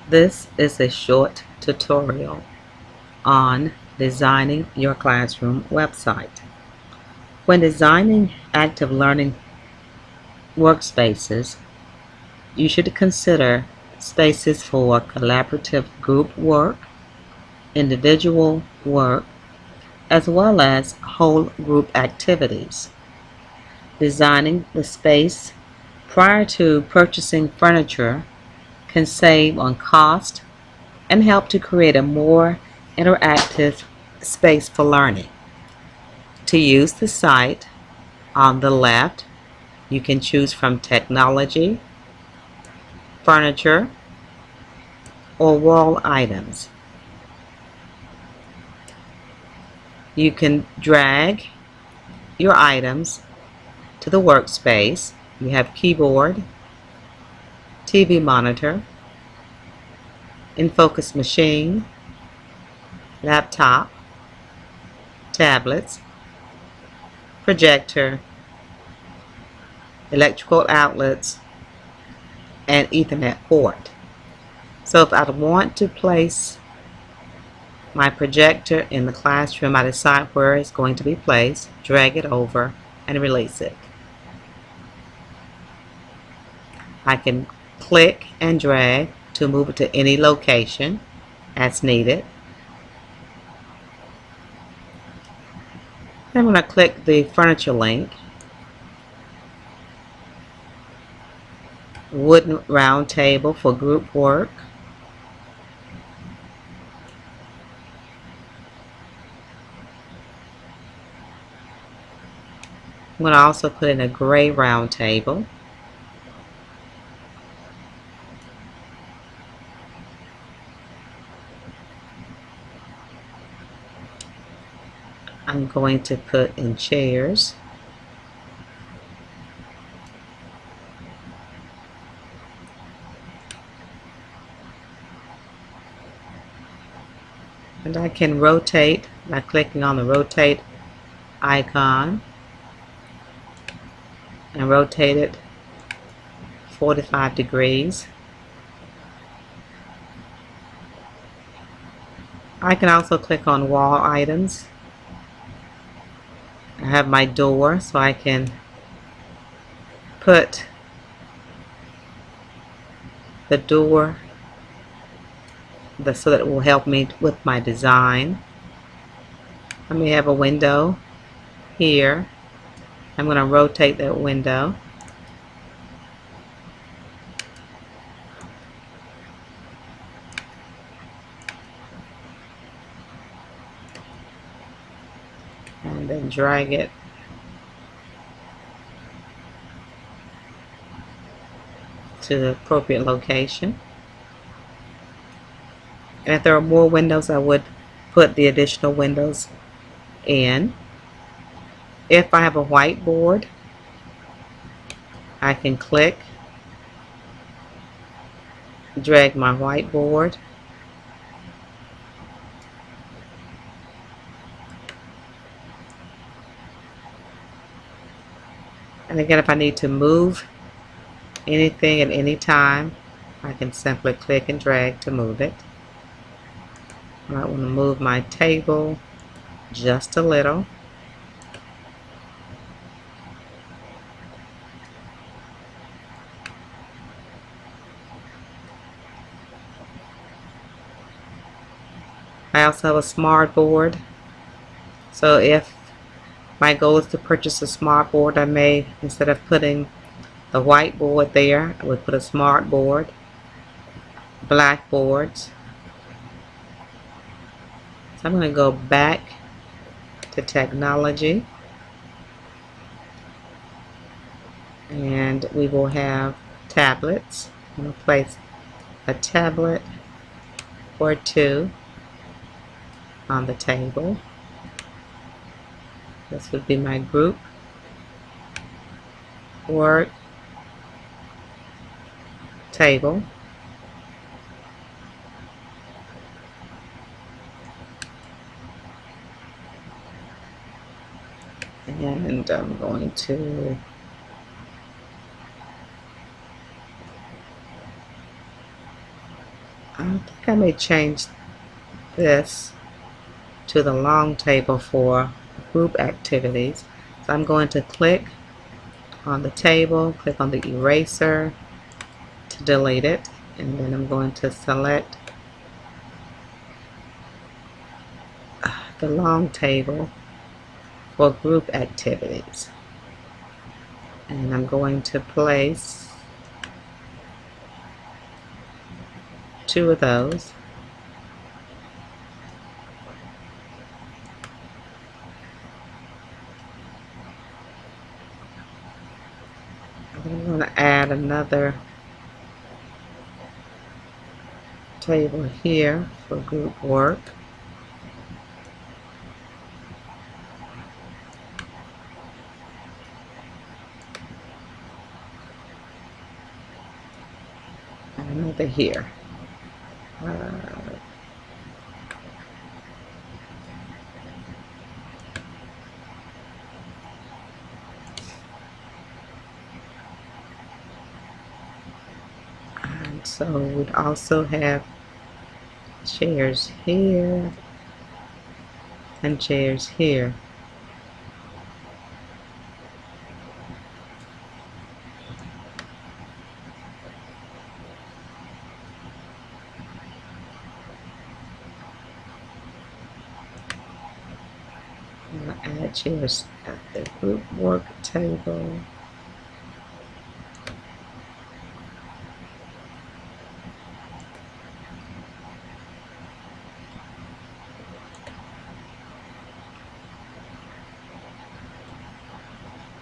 This is a short tutorial on designing your classroom website. When designing active learning workspaces, you should consider spaces for collaborative group work, individual work, as well as whole group activities. Designing the space prior to purchasing furniture can save on cost and help to create a more interactive space for learning. To use the site, on the left, you can choose from technology, furniture, or wall items. You can drag your items to the workspace. You have keyboard, TV monitor, in-focus machine, laptop, tablets, projector, electrical outlets, and Ethernet port. So if I want to place my projector in the classroom, I decide where it's going to be placed, drag it over, and release it. I can click and drag to move it to any location as needed. I'm going to click the furniture link. Wooden round table for group work. I'm going to also put in a gray round table. I'm going to put in chairs. And I can rotate by clicking on the rotate icon and rotate it 45 degrees. I can also click on wall items. I have my door, so I can put the door so that it will help me with my design. I may have a window here. I'm going to rotate that window. And then drag it to the appropriate location. And if there are more windows, I would put the additional windows in. If I have a whiteboard, I can click, drag my whiteboard, and again, if I need to move anything at any time, I can simply click and drag to move it. I might want to move my table just a little. I also have a smart board, so if my goal is to purchase a smart board, I may, instead of putting the whiteboard there, I would put a smart board, blackboards. So I'm going to go back to technology, and we will have tablets. I'm going to place a tablet or two on the table. This would be my group work table. And I'm going to I think I may change this to the long table for group activities. So I'm going to click on the table, click on the eraser to delete it, and then I'm going to select the long table for group activities. And I'm going to place 2 of those. I'm going to add another table here for group work. And another here. And so we'd also have chairs here and chairs here. Add chairs at the group work table.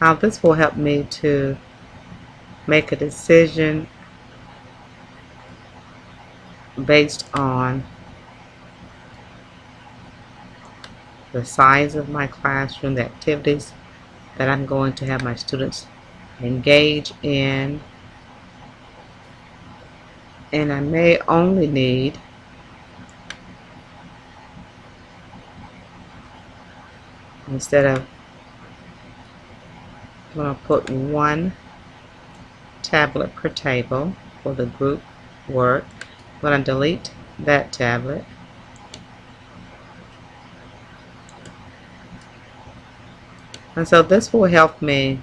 Now this will help me to make a decision based on the size of my classroom, the activities that I'm going to have my students engage in, and I may only need instead of I'm going to put 1 tablet per table for the group work. I'm going to delete that tablet. And so this will help me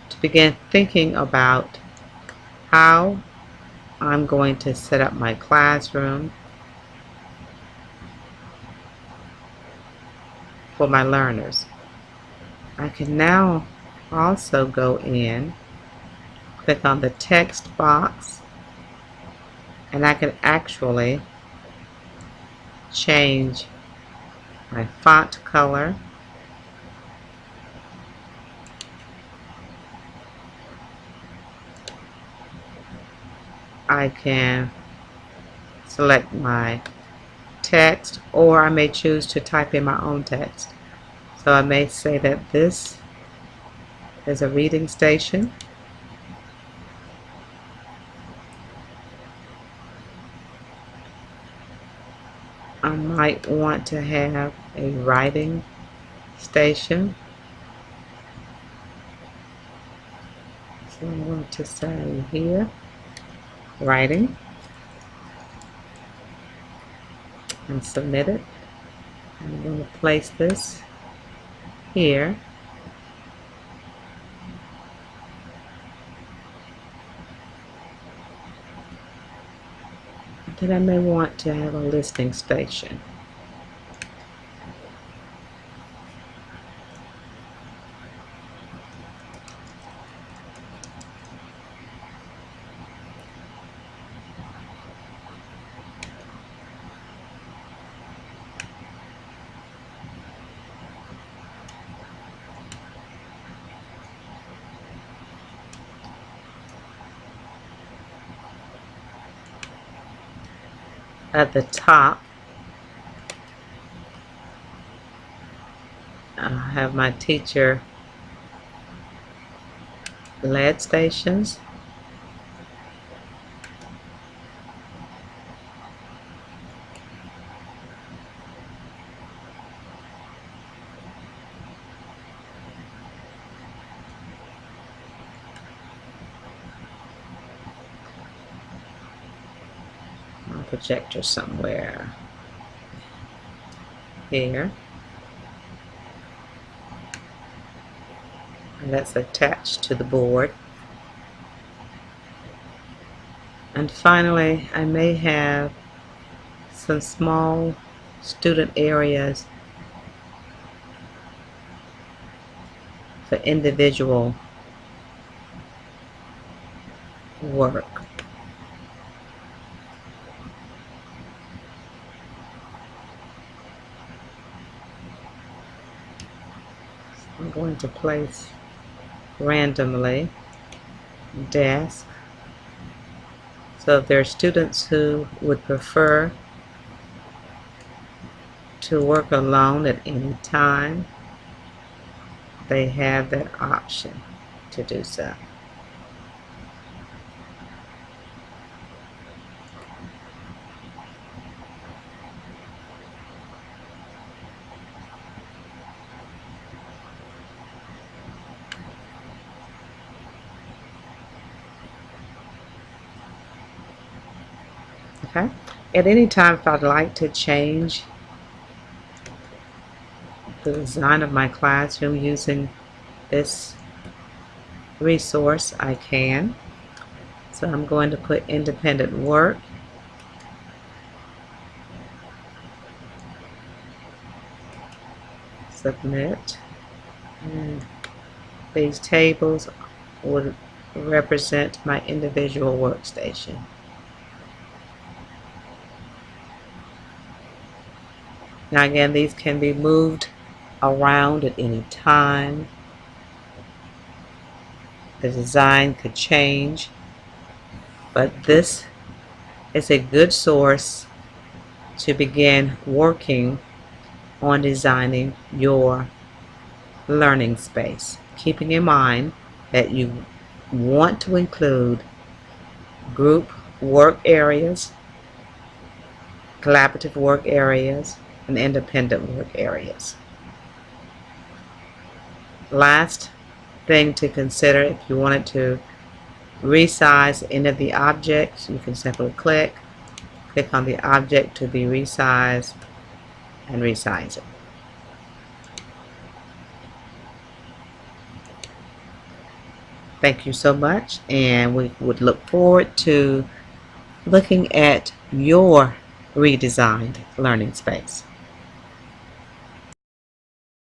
to begin thinking about how I'm going to set up my classroom for my learners. I can now also go in, click on the text box, and I can actually change my font color. I can select my text, or I may choose to type in my own text. So I may say that this is a reading station. I might want to have a writing station. So I'm going to say here, writing, and submit it. I'm going to place this here. Then I may want to have a listening station. At the top, I have my teacher led stations. projector somewhere here. And that's attached to the board. And finally, I may have some small student areas for individual work. I'm going to place randomly desk. So if there are students who would prefer to work alone at any time, they have that option to do so. Okay. At any time, if I'd like to change the design of my classroom using this resource, I can. So I'm going to put independent work. Submit. And these tables would represent my individual workstation. Now again, these can be moved around at any time. The design could change, but this is a good source to begin working on designing your learning space, keeping in mind that you want to include group work areas, collaborative work areas, and independent work areas. Last thing to consider, if you wanted to resize any of the objects, you can simply click on the object to be resized and resize it. Thank you so much, and we would look forward to looking at your redesigned learning space.